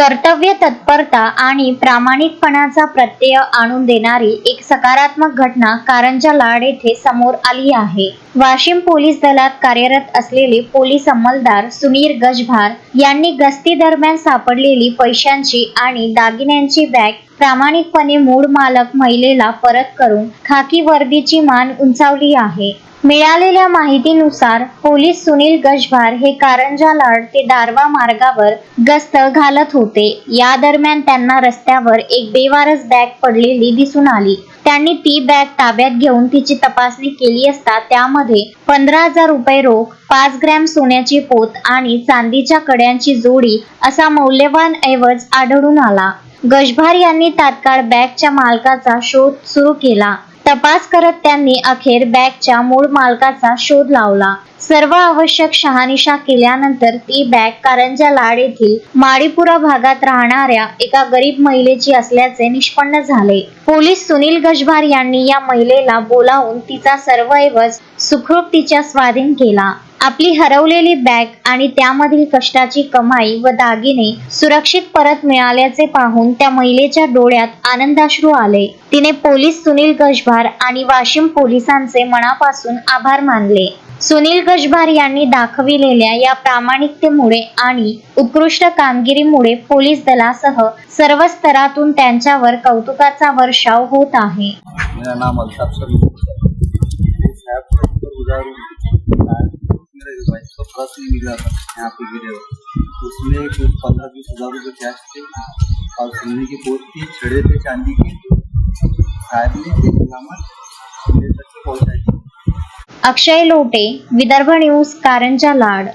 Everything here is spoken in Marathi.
कर्तव्य तत्परता आणि प्रामाणिकपणाचा प्रत्यय आणून देणारी एक सकारात्मक घटना कारंजा लाड येथे समोर आली आहे। वाशिम पोलीस दलात कार्यरत असलेले पोलीस अंमलदार सुनील गजभार यांनी गस्ती दरम्यान सापडलेली पैशांची आणि दागिन्यांची बॅग प्रामाणिकपणे मूळ मालक महिलेला परत करून खाकी वर्दीची मान उंचावली आहे। मिळालेल्या माहितीनुसार पोलीस सुनील गजभार हे कारंजा लाड ते दारवा मार्गावर गस्त घालत होते। या दरम्यान त्यांना रस्त्यावर एक बेवारस बॅग पडलेली दिसून आली। त्यांनी ती बॅग ताब्यात घेऊन तिची तपासणी केली असता त्यामध्ये 15,000 रुपये रोख, 5 ग्रॅम सोन्याची पोत आणि चांदीच्या कड्यांची जोडी असा मौल्यवान ऐवज आढळून आला। गजभार यांनी तात्काळ बॅगच्या मालकाचा शोध सुरू केला। तपास करत त्यांनी अखेर बॅगच्या मूळ मालकाचा शोध लावला। सर्व आवश्यक शहानिशा केल्यानंतर ती बॅग कारंजा लाड येथील माडीपुरा भागात राहणाऱ्या एका गरीब महिलेची असल्याचे निष्पन्न झाले। पोलीस सुनील गजभार यांनी या महिलेला बोलावून तिचा सर्व ऐवज सुखरूप तिच्या स्वाधीन केला। आपली हरवलेली बॅग आणि त्यामधील कष्टाची कमाई व दागिने सुरक्षित परत मिळाल्याचे पाहून त्या महिलेच्या डोळ्यात आनंदाश्रू आले। तिने पोलीस सुनील गजभार आणि वाशिम पोलिसांचे मनापासून आभार मानले। सुनील गजभार यांनी दाखविलेल्या या प्रामाणिकतेमुळे आणि उत्कृष्ट कामगिरीमुळे पोलीस दलासह सर्व स्तरातून त्यांच्यावर कौतुकाचा वर्षाव होत आहे। मेरा नाम अल्ताफ सलीम मिला था यहाँ पे गिरे हुए, उसमें कुछ 15-20 हज़ार रुपये कैश थे और सोने की पोत थी, छड़े थे चांदी के, शायद में सलामत मेरे तक पहुँचाई। अक्षय लोटे, विदर्भ न्यूज, कारंजा लाड।